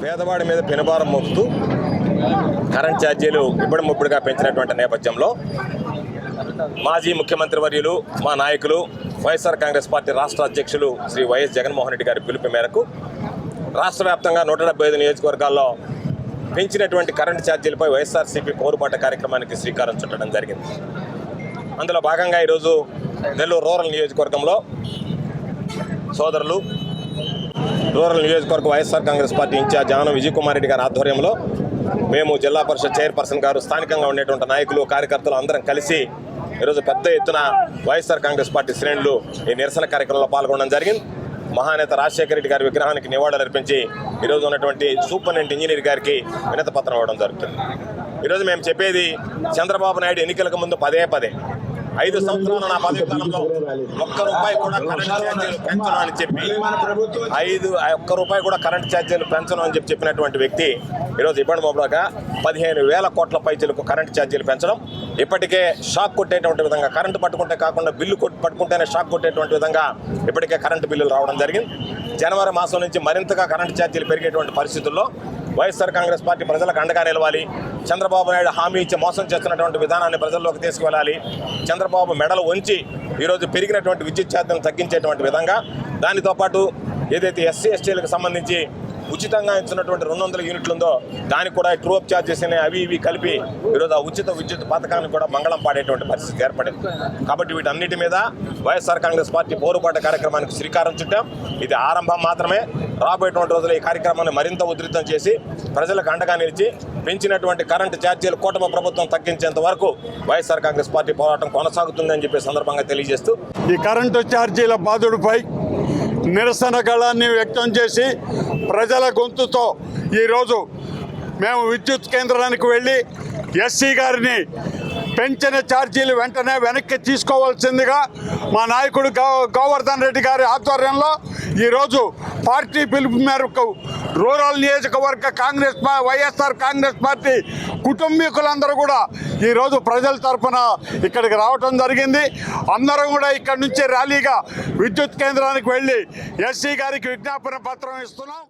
పేదవాడి మీద పెనుభారం మోపుతూ కరెంట్ ఛార్జీలు ఇప్పుడుగా పెంచినటువంటి నేపథ్యంలో మాజీ ముఖ్యమంత్రి వర్యులు మా నాయకులు వైఎస్ఆర్ కాంగ్రెస్ పార్టీ రాష్ట్ర అధ్యక్షులు శ్రీ వైఎస్ జగన్మోహన్ రెడ్డి గారి పిలుపు మేరకు రాష్ట్ర వ్యాప్తంగా 175 నియోజకవర్గాల్లో పెంచినటువంటి కరెంటు ఛార్జీలపై వైఎస్ఆర్సీపీ పోరుబాట కార్యక్రమానికి శ్రీకారం చుట్టడం జరిగింది. అందులో భాగంగా ఈరోజు నెల్లూరు రూరల్ నియోజకవర్గంలో సోదరులు రూరల్ నియోజకవర్గ వైఎస్ఆర్ కాంగ్రెస్ పార్టీ ఇన్ఛార్జ్ ఆనం విజయ్ కుమార్ రెడ్డి గారి ఆధ్వర్యంలో మేము జిల్లా పరిషత్ చైర్పర్సన్ గారు స్థానికంగా ఉండేటువంటి నాయకులు కార్యకర్తలు అందరం కలిసి ఈరోజు పెద్ద ఎత్తున వైఎస్ఆర్ కాంగ్రెస్ పార్టీ శ్రేణులు ఈ నిరసన కార్యక్రమంలో పాల్గొనడం జరిగింది. మహానేత రాజశేఖర రెడ్డి గారి విగ్రహానికి నివాళులు అర్పించి ఈరోజు ఉన్నటువంటి సూపరింటెండెంట్ ఇంజనీర్ గారికి వినతి పత్రం ఇవ్వడం జరుగుతుంది. ఈరోజు మేము చెప్పేది చంద్రబాబు నాయుడు ఎన్నికలకు ముందు పదే 5 సంవత్సరాలు నా పదవి కాలంలో ₹1 కూడా కరెంట్ ఛార్జీలు పెంచను అని చెప్పి ₹1 కూడా కరెంట్ ఛార్జీలు పెంచను అని చెప్పినటువంటి వ్యక్తి ఈరోజు ఇబ్బంది మొబలుగా 15,000 కోట్ల పైచలకు కరెంట్ ఛార్జీలు పెంచడం, ఇప్పటికే షాక్ కొట్టేటువంటి విధంగా కరెంటు పట్టుకుంటే కాకుండా బిల్లు పట్టుకుంటేనే షాక్ కొట్టేటువంటి విధంగా ఇప్పటికే కరెంటు బిల్లులు రావడం జరిగింది. జనవరి మాసం నుంచి మరింతగా కరెంటు ఛార్జీలు పెరిగేటువంటి పరిస్థితుల్లో వైఎస్ఆర్ కాంగ్రెస్ పార్టీ ప్రజలకు అండగా నిలవాలి. చంద్రబాబు నాయుడు హామీ ఇచ్చి మోసం చేస్తున్నటువంటి విధానాన్ని ప్రజల్లోకి తీసుకువెళ్ళాలి. చంద్రబాబు మెడలు వంచి ఈరోజు పెరిగినటువంటి విద్యుత్ ఛార్జీలను తగ్గించేటువంటి విధంగా, దానితో పాటు ఏదైతే ఎస్సీ ఎస్టీలకు సంబంధించి ఉచితంగా ఇచ్చినటువంటి 200 యూనిట్లు ఉందో దానికి కూడా ట్రూఅప్ ఛార్జెస్ అవి ఇవి కలిపి ఈరోజు ఆ ఉచిత విద్యుత్ పథకానికి కూడా మంగళం పాడేటువంటి పరిస్థితి ఏర్పడింది. కాబట్టి వీటన్నిటి మీద వైఎస్ఆర్ కాంగ్రెస్ పార్టీ పోరుబాట కార్యక్రమానికి శ్రీకారం చుట్టాం. ఇది ఆరంభం మాత్రమే. రాబోయేటువంటి రోజుల్లో ఈ కార్యక్రమాన్ని మరింత ఉధృతం చేసి ప్రజలకు అండగా నిలిచి పెంచినటువంటి కరెంటు ఛార్జీలు కూటమి ప్రభుత్వం తగ్గించేంత వరకు వైఎస్ఆర్ కాంగ్రెస్ పార్టీ పోరాటం కొనసాగుతుందని చెప్పే సందర్భంగా తెలియజేస్తూ ఈ కరెంటు ఛార్జీల బాధుడిపై నిరసన గళాన్ని వ్యక్తం చేసి ప్రజల గొంతుతో ఈరోజు మేము విద్యుత్ కేంద్రానికి వెళ్ళి ఎస్సీ గారిని పెంచిన ఛార్జీలు వెంటనే వెనక్కి తీసుకోవాల్సిందిగా మా నాయకుడు గోవర్ధన్ రెడ్డి గారి ఆధ్వర్యంలో ఈరోజు పార్టీ పిలుపు మేరకు రూరల్ నియోజకవర్గ వైఎస్ఆర్ కాంగ్రెస్ పార్టీ కుటుంబీకులందరూ కూడా ఈరోజు ప్రజల తరఫున ఇక్కడికి రావటం జరిగింది. అందరం కూడా ఇక్కడి నుంచి ర్యాలీగా విద్యుత్ కేంద్రానికి వెళ్ళి ఎస్సీ గారికి విజ్ఞాపన పత్రం ఇస్తున్నాం.